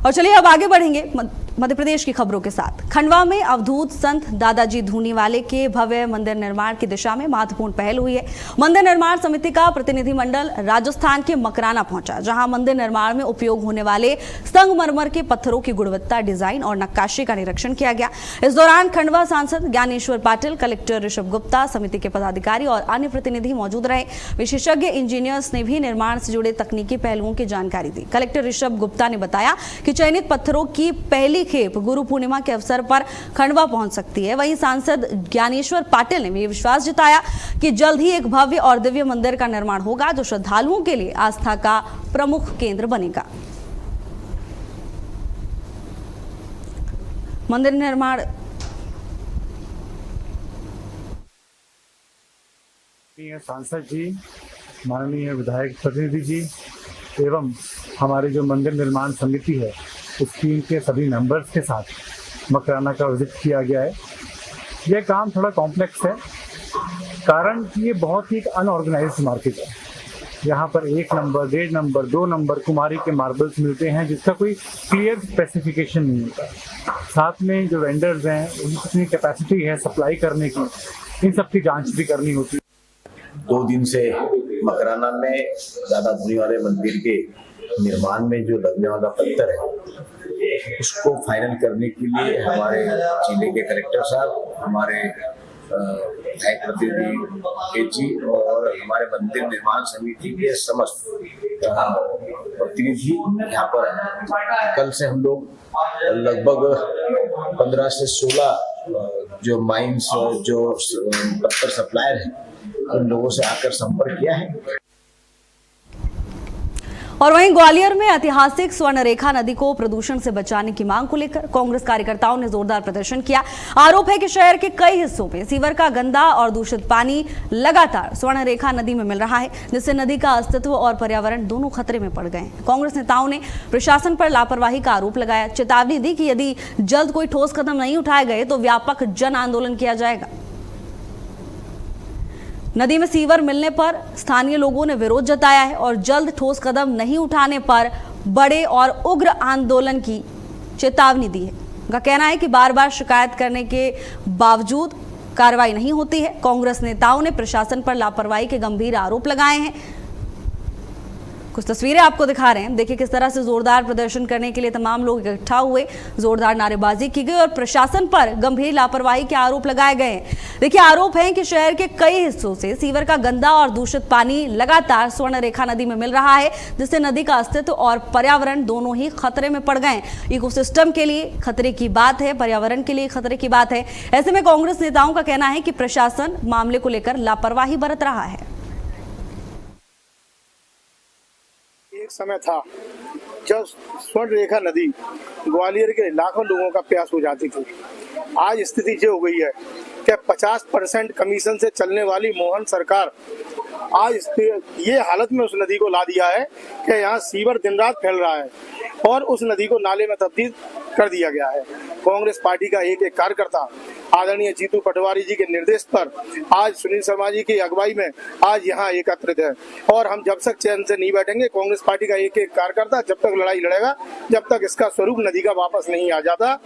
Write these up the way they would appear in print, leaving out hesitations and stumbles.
और चलिए अब आगे बढ़ेंगे मध्य प्रदेश की खबरों के साथ। खंडवा में अवधूत संत दादाजी धूनीवाले के भव्य मंदिर निर्माण की दिशा में महत्वपूर्ण पहल हुई है। मंदिर निर्माण समिति का प्रतिनिधिमंडल राजस्थान के मकराना पहुंचा, जहां मंदिर निर्माण में उपयोग होने वाले संगमरमर के पत्थरों की गुणवत्ता, डिजाइन और नक्काशी का निरीक्षण किया गया। इस दौरान खंडवा सांसद ज्ञानेश्वर पाटिल, कलेक्टर ऋषभ गुप्ता, समिति के पदाधिकारी और अन्य प्रतिनिधि मौजूद रहे। विशेषज्ञ इंजीनियर्स ने भी निर्माण से जुड़े तकनीकी पहलुओं की जानकारी दी। कलेक्टर ऋषभ गुप्ता ने बताया कि चयनित पत्थरों की पहली खेप गुरु पूर्णिमा के अवसर पर खंडवा पहुंच सकती है। वहीं सांसद ज्ञानेश्वर पाटिल ने भी विश्वास जताया कि जल्द ही एक भव्य और दिव्य मंदिर का निर्माण होगा, जो श्रद्धालुओं के लिए आस्था का प्रमुख केंद्र बनेगा। मंदिर निर्माण सांसद जी, माननीय विधायक प्रतिनिधि जी एवं हमारे जो मंदिर निर्माण समिति है उस टीम के सभी मेंबर्स के साथ मकराना का विजिट किया गया है। यह काम थोड़ा कॉम्प्लेक्स है, कारण कि ये बहुत ही अनऑर्गेनाइज्ड मार्केट है। यहाँ पर 1 नंबर, 1.5 नंबर, 2 नंबर कुमारी के मार्बल्स मिलते हैं, जिसका कोई क्लियर स्पेसिफिकेशन नहीं होता। साथ में जो वेंडर्स हैं उनकी कितनी कैपेसिटी है सप्लाई करने की, इन सब की जांच भी करनी होती है। 2 दिन से मकराना में दादा धूनीवाले मंदिर के निर्माण में जो लगने वाला पत्थर है उसको फाइनल करने के लिए हमारे जिले के कलेक्टर साहब, हमारे विधायक प्रतिनिधि जी और हमारे मंदिर निर्माण समिति के समस्त प्रतिनिधि यहाँ पर हैं। कल से हम लोग लगभग 15 से 16 जो माइंस जो पत्थर सप्लायर हैं उन लोगों से आकर संपर्क किया है। और वहीं ग्वालियर में ऐतिहासिक स्वर्णरेखा नदी को प्रदूषण से बचाने की मांग को लेकर कांग्रेस कार्यकर्ताओं ने जोरदार प्रदर्शन किया। आरोप है कि शहर के कई हिस्सों में सीवर का गंदा और दूषित पानी लगातार स्वर्णरेखा नदी में मिल रहा है, जिससे नदी का अस्तित्व और पर्यावरण दोनों खतरे में पड़ गए हैं। कांग्रेस नेताओं ने प्रशासन पर लापरवाही का आरोप लगाया, चेतावनी दी कि यदि जल्द कोई ठोस कदम नहीं उठाए गए तो व्यापक जन आंदोलन किया जाएगा। नदी में सीवर मिलने पर स्थानीय लोगों ने विरोध जताया है और जल्द ठोस कदम नहीं उठाने पर बड़े और उग्र आंदोलन की चेतावनी दी है। उनका कहना है कि बार बार शिकायत करने के बावजूद कार्रवाई नहीं होती है। कांग्रेस नेताओं ने प्रशासन पर लापरवाही के गंभीर आरोप लगाए हैं। कुछ तस्वीरें आपको दिखा रहे हैं, देखिए किस तरह से जोरदार प्रदर्शन करने के लिए तमाम लोग इकट्ठा हुए, जोरदार नारेबाजी की गई और प्रशासन पर गंभीर लापरवाही के आरोप लगाए गए हैं। देखिए आरोप है कि शहर के कई हिस्सों से सीवर का गंदा और दूषित पानी लगातार स्वर्णरेखा नदी में मिल रहा है, जिससे नदी का अस्तित्व और पर्यावरण दोनों ही खतरे में पड़ गए। इकोसिस्टम के लिए खतरे की बात है, पर्यावरण के लिए खतरे की बात है। ऐसे में कांग्रेस नेताओं का कहना है कि प्रशासन मामले को लेकर लापरवाही बरत रहा है। एक समय था जब स्वर्णरेखा नदी ग्वालियर के लाखों लोगों का प्यास हो जाती थी। आज स्थिति ये हो गई है कि 50% कमीशन से चलने वाली मोहन सरकार आज ये हालत में उस नदी को ला दिया है कि यहाँ सीवर दिन रात फैल रहा है और उस नदी को नाले में तब्दील कर दिया गया है। कांग्रेस पार्टी का एक कार्यकर्ता आदरणीय जीतू पटवारी जी के निर्देश पर आज सुनील शर्मा जी की अगुवाई में आज यहाँ एकत्रित है और हम जब तक चैन से नहीं बैठेंगे, कांग्रेस पार्टी का एक कार्यकर्ता जब तक लड़ाई लड़ेगा जब तक इसका स्वरूप नदी का वापस नहीं आ जाता।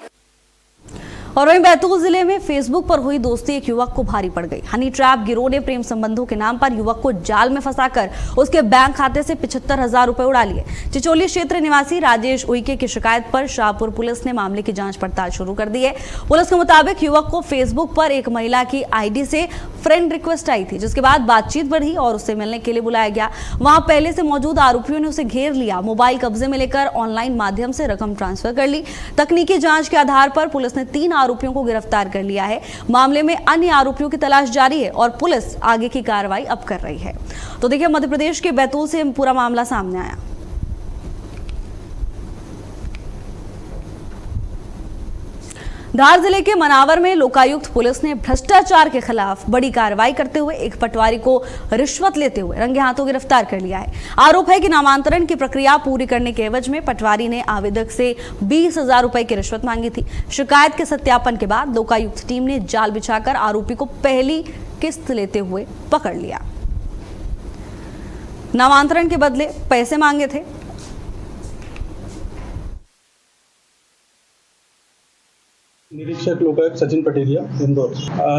और वहीं बैतूल जिले में फेसबुक पर हुई दोस्ती एक युवक को भारी पड़ गई। हनी ट्रैप गिरोह ने प्रेम संबंधों के नाम पर युवक को जाल में फंसाकर उसके बैंक खाते से 75,000 रुपए उड़ा लिए। चिचोली क्षेत्र निवासी राजेश उइके की शिकायत पर शाहपुर पुलिस ने मामले की जांच पड़ताल शुरू कर दी है। पुलिस के मुताबिक युवक को फेसबुक पर एक महिला की आईडी से फ्रेंड रिक्वेस्ट आई थी, जिसके बाद बातचीत बढ़ी और उससे मिलने के लिए बुलाया गया। वहां पहले से मौजूद आरोपियों ने उसे घेर लिया, मोबाइल कब्जे में लेकर ऑनलाइन माध्यम से रकम ट्रांसफर कर ली। तकनीकी जांच के आधार पर पुलिस ने 3 आरोपियों को गिरफ्तार कर लिया है। मामले में अन्य आरोपियों की तलाश जारी है और पुलिस आगे की कार्रवाई अब कर रही है। तो देखिए मध्य प्रदेश के बैतूल से पूरा मामला सामने आया। धार जिले के मनावर में लोकायुक्त पुलिस ने भ्रष्टाचार के खिलाफ बड़ी कार्रवाई करते हुए एक पटवारी को रिश्वत लेते हुए रंगे हाथों गिरफ्तार कर लिया है। आरोप है कि नामांतरण की प्रक्रिया पूरी करने के एवज में पटवारी ने आवेदक से 20,000 रुपए की रिश्वत मांगी थी। शिकायत के सत्यापन के बाद लोकायुक्त टीम ने जाल बिछाकर आरोपी को पहली किस्त लेते हुए पकड़ लिया। नामांतरण के बदले पैसे मांगे थे। निरीक्षक लोकायुक्त सचिन पटेलिया इंदौर।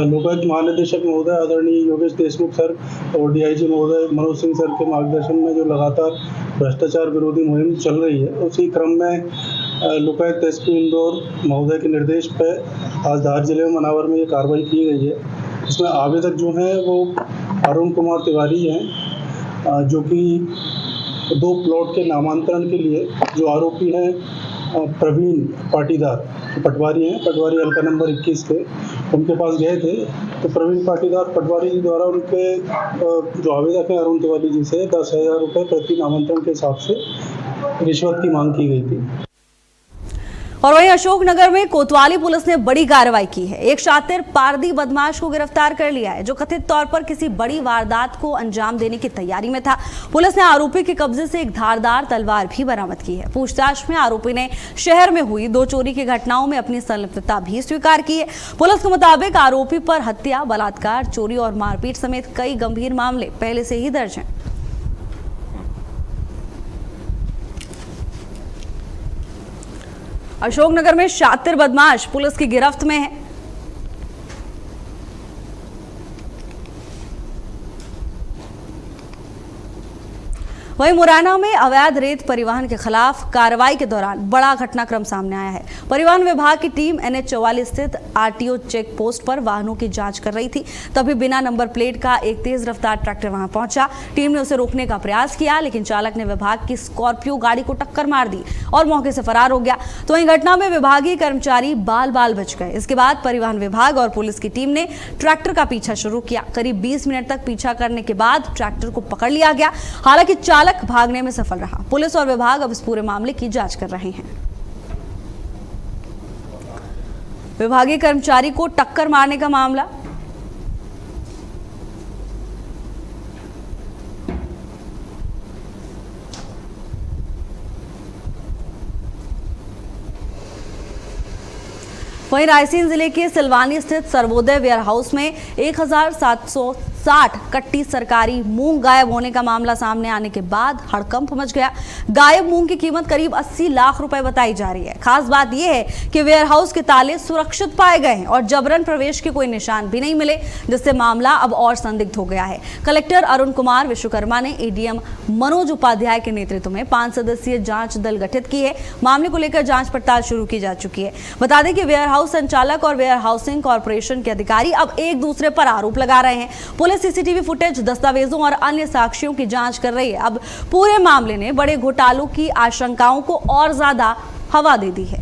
लोकायुक्त महानिदेशक महोदय आदरणीय योगेश देशमुख सर और डीआईजी महोदय मनोज सिंह सर के मार्गदर्शन में जो लगातार भ्रष्टाचार विरोधी मुहिम चल रही है, उसी क्रम में लोकायुक्त एसपी इंदौर महोदय के निर्देश पर आज धार जिले में मनावर में ये कार्रवाई की गई है। इसमें आवेदक जो हैं वो अरुण कुमार तिवारी हैं, जो कि 2 प्लॉट के नामांतरण के लिए जो आरोपी हैं प्रवीण पाटीदार पटवारी हैं, पटवारी हल्का नंबर 21 के, उनके पास गए थे। तो प्रवीण पाटीदार पटवारी जी द्वारा उनके जो आवेदक हैं अरुण तिवारी जी से 10,000 रुपये प्रति नामांतरण के हिसाब से रिश्वत की मांग की गई थी। और वहीं अशोकनगर में कोतवाली पुलिस ने बड़ी कार्रवाई की है। एक शातिर पारदी बदमाश को गिरफ्तार कर लिया है, जो कथित तौर पर किसी बड़ी वारदात को अंजाम देने की तैयारी में था। पुलिस ने आरोपी के कब्जे से एक धारदार तलवार भी बरामद की है। पूछताछ में आरोपी ने शहर में हुई 2 चोरी की घटनाओं में अपनी संलिप्तता भी स्वीकार की है। पुलिस के मुताबिक आरोपी पर हत्या, बलात्कार, चोरी और मारपीट समेत कई गंभीर मामले पहले से ही दर्ज हैं। अशोकनगर में शातिर बदमाश पुलिस की गिरफ्त में है। वहीं मुरैना में अवैध रेत परिवहन के खिलाफ कार्रवाई के दौरान बड़ा घटनाक्रम सामने आया है। परिवहन विभाग की टीम NH 44 स्थित RTO चेक पोस्ट पर वाहनों की जांच कर रही थी, तभी बिना नंबर प्लेट का एक तेज रफ्तार ट्रैक्टर वहां पहुंचा। टीम ने उसे रोकने का प्रयास किया, लेकिन चालक ने विभाग की स्कॉर्पियो गाड़ी को टक्कर मार दी और मौके से फरार हो गया। तो वहीं घटना में विभागीय कर्मचारी बाल बाल बच गए। इसके बाद परिवहन विभाग और पुलिस की टीम ने ट्रैक्टर का पीछा शुरू किया। करीब 20 मिनट तक पीछा करने के बाद ट्रैक्टर को पकड़ लिया गया। हालांकि चालक भागने में सफल रहा। पुलिस और विभाग अब इस पूरे मामले की जांच कर रहे हैं। विभागीय कर्मचारी को टक्कर मारने का मामला वहीं रायसेन जिले के सिलवानी स्थित सर्वोदय वेयरहाउस में 1760 कट्टी सरकारी मूंग गायब होने का मामला सामने आने के बाद हड़कंप मच गया। गायब मूंग की कीमत करीब 80 लाख रुपए बताई जा रही है। खास बात यह है कि वेयरहाउस के ताले सुरक्षित पाए गए हैं और जबरन प्रवेश के कोई निशान भी नहीं मिले, जिससे मामला अब और संदिग्ध हो गया है। कलेक्टर अरुण कुमार विश्वकर्मा ने ADM मनोज उपाध्याय के नेतृत्व में 5 सदस्यीय जांच दल गठित की है। मामले को लेकर जांच पड़ताल शुरू की जा चुकी है। बता दें कि वेयरहाउस संचालक और वेयर हाउसिंग कॉर्पोरेशन के अधिकारी अब एक दूसरे पर आरोप लगा रहे हैं। पुलिस CCTV फुटेज, दस्तावेजों और अन्य साक्ष्यों की जांच कर रही है। अब पूरे मामले ने बड़े घोटालों की आशंकाओं को और ज्यादा हवा दे दी है।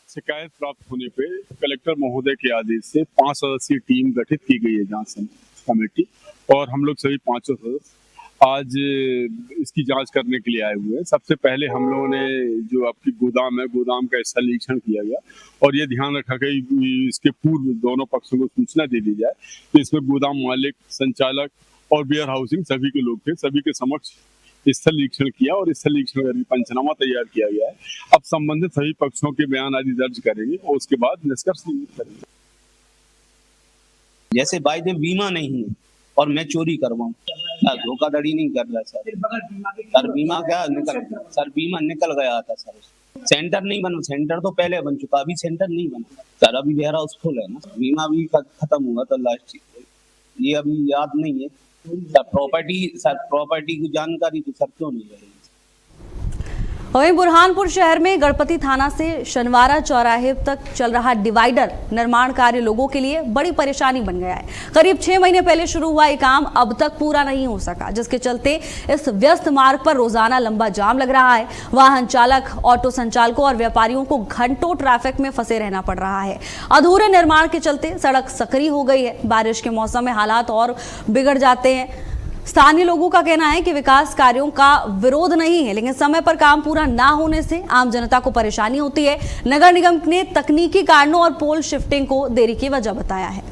शिकायत प्राप्त होने पे कलेक्टर महोदय के आदेश से 5 सदस्यीय टीम गठित की गई है जांच कमेटी, और हम लोग सभी 5 सदस्य आज इसकी जांच करने के लिए आए हुए हैं। सबसे पहले हम लोगों ने जो आपकी गोदाम है, गोदाम का स्थल निरीक्षण किया गया और ये ध्यान रखा कि इसके पूर्व दोनों पक्षों को सूचना दे दी जाए। तो इसमें गोदाम मालिक, संचालक और वेयर हाउसिंग सभी के लोग थे। सभी के समक्ष स्थल निरीक्षण किया और स्थल निरीक्षण करके पंचनामा तैयार किया गया है। अब संबंधित सभी पक्षों के बयान आदि दर्ज करेंगे और उसके बाद निष्कर्ष करेंगे। जैसे भाई जब बीमा नहीं है और मैं चोरी करवाऊं, धोखाधड़ी नहीं कर रहा सर बीमा क्या निकल, सर बीमा निकल गया था सर। सेंटर नहीं बना, सेंटर तो पहले बन चुका, अभी सेंटर नहीं बना सर। अभी वेयर हाउस फुल है ना, बीमा भी खत्म हुआ तो लास्ट ये अभी याद नहीं है सर। प्रॉपर्टी की जानकारी तो सर क्यों नहीं रहेगी। वहीं बुरहानपुर शहर में गणपति थाना से शनिवारा चौराहे तक चल रहा डिवाइडर निर्माण कार्य लोगों के लिए बड़ी परेशानी बन गया है। करीब 6 महीने पहले शुरू हुआ ये काम अब तक पूरा नहीं हो सका, जिसके चलते इस व्यस्त मार्ग पर रोजाना लंबा जाम लग रहा है। वाहन चालक, ऑटो संचालकों और व्यापारियों को घंटों ट्रैफिक में फंसे रहना पड़ रहा है। अधूरे निर्माण के चलते सड़क सकरी हो गई है। बारिश के मौसम में हालात और बिगड़ जाते हैं। स्थानीय लोगों का कहना है कि विकास कार्यों का विरोध नहीं है, लेकिन समय पर काम पूरा ना होने से आम जनता को परेशानी होती है। नगर निगम ने तकनीकी कारणों और पोल शिफ्टिंग को देरी की वजह बताया है।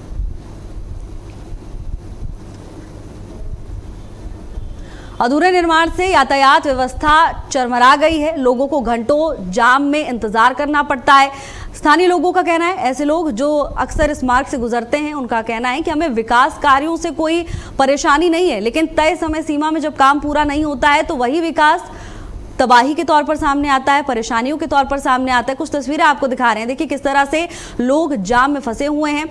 अधूरे निर्माण से यातायात व्यवस्था चरमरा गई है। लोगों को घंटों जाम में इंतजार करना पड़ता है। स्थानीय लोगों का कहना है, ऐसे लोग जो अक्सर इस मार्ग से गुजरते हैं, उनका कहना है कि हमें विकास कार्यों से कोई परेशानी नहीं है, लेकिन तय समय सीमा में जब काम पूरा नहीं होता है तो वही विकास तबाही के तौर पर सामने आता है, परेशानियों के तौर पर सामने आता है। कुछ तस्वीरें आपको दिखा रहे हैं, देखिए किस तरह से लोग जाम में फंसे हुए हैं।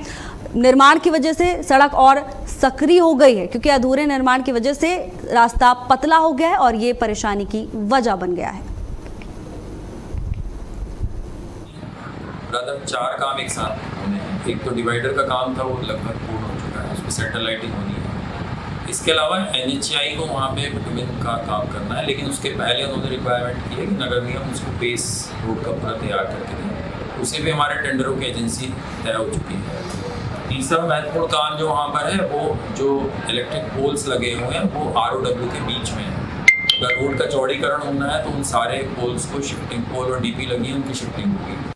निर्माण की वजह से सड़क और सक्रिय हो गई है, क्योंकि अधूरे निर्माण की वजह से रास्ता पतला हो गया है और ये परेशानी की वजह बन गया है। ब्रदर 4 काम एक साथ होने हैं। एक तो डिवाइडर का काम था, वो लगभग पूर्ण हो चुका है, उसमें सेटेलाइटिंग होनी है। इसके अलावा NHAI को वहाँ पे बिटुमिन का काम करना है, लेकिन उसके पहले उन्होंने रिक्वायरमेंट की है कि नगर निगम उसको बेस रोड का पूरा तैयार करके दें। उसे भी हमारे टेंडरों की एजेंसी तय हो चुकी है। तीसरा महत्वपूर्ण काम जो वहाँ पर है, वो जो इलेक्ट्रिक पोल्स लगे हुए हैं वो ROW के बीच में है। अगर रोड का चौड़ीकरण होना है तो उन सारे पोल्स को शिफ्टिंग पोल और DP लगी है, उनकी शिफ्टिंग होगी।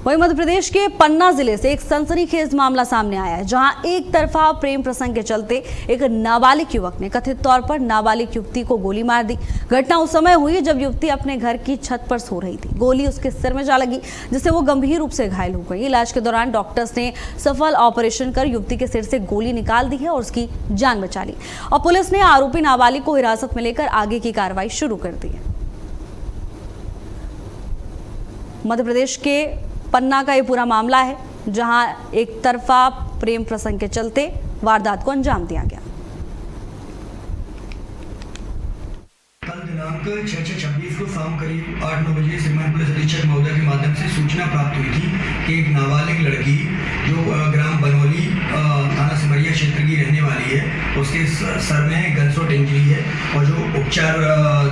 वहीं मध्य प्रदेश के पन्ना जिले से एक सनसनीखेज मामला सामने आया है, जहां एक तरफा प्रेम प्रसंग के चलते एक नाबालिग युवक ने कथित तौर पर नाबालिग युवती को गोली मार दी। घटना उस समय हुई जब युवती अपने घर की छत पर सो रही थी। गोली उसके सिर में जा लगी, जिससे वो गंभीर रूप से घायल हो गई। इलाज के दौरान डॉक्टर्स ने सफल ऑपरेशन कर युवती के सिर से गोली निकाल दी है और उसकी जान बचा ली। और पुलिस ने आरोपी नाबालिग को हिरासत में लेकर आगे की कार्रवाई शुरू कर दी है। मध्य प्रदेश के पन्ना का ये पूरा मामला है, जहां एक तरफा प्रेम प्रसंग के चलते वारदात को अंजाम दिया गया। कल दिनांक 6/6/26 को शाम करीब 8-9 बजे श्रीमान पुलिस अधीक्षक महोदय के माध्यम से सूचना प्राप्त हुई थी कि एक नाबालिग लड़की जो ग्राम बनोली थाना सिमरिया क्षेत्र की रहने वाली है, उसके सर में गनशॉट इंजरी है और जो उपचार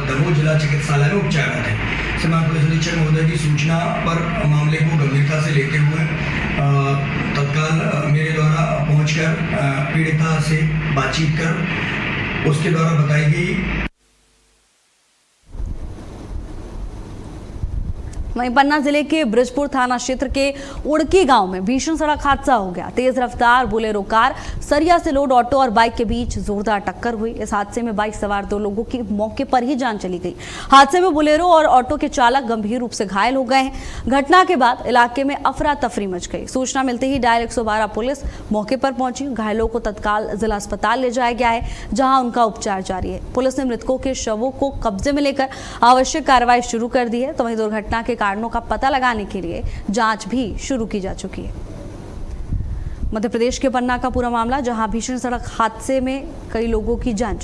दमोह जिला चिकित्सालय में उपचाररत है। श्रीमान पुलिस अधीक्षक महोदय की सूचना पर मामले को गंभीरता से लेते हुए तत्काल मेरे द्वारा पहुंचकर पीड़िता से बातचीत कर उसके द्वारा बताई गई। वहीं पन्ना जिले के ब्रिजपुर थाना क्षेत्र के उड़की गांव में भीषण सड़क हादसा हो गया। तेज रफ्तार बोलेरो कार सरिया से लोड ऑटो और बाइक के बीच जोरदार टक्कर हुई। इस हादसे में बाइक सवार 2 लोगों की मौके पर ही जान चली गई। हादसे में बोलेरो और ऑटो के चालक गंभीर रूप से घायल हो गए हैं। घटना के बाद इलाके में अफरा तफरी मच गई। सूचना मिलते ही डायल 112 पुलिस मौके पर पहुंची। घायलों को तत्काल जिला अस्पताल ले जाया गया है, जहां उनका उपचार जारी है। पुलिस ने मृतकों के शवों को कब्जे में लेकर आवश्यक कार्रवाई शुरू कर दी है। तो वहीं दुर्घटना के कारणों का पता लगाने के लिए जांच भी शुरू की जा चुकी है। मध्य प्रदेश के पन्ना का पूरा मामला, जहां भीषण सड़क हादसे में कई लोगों की जान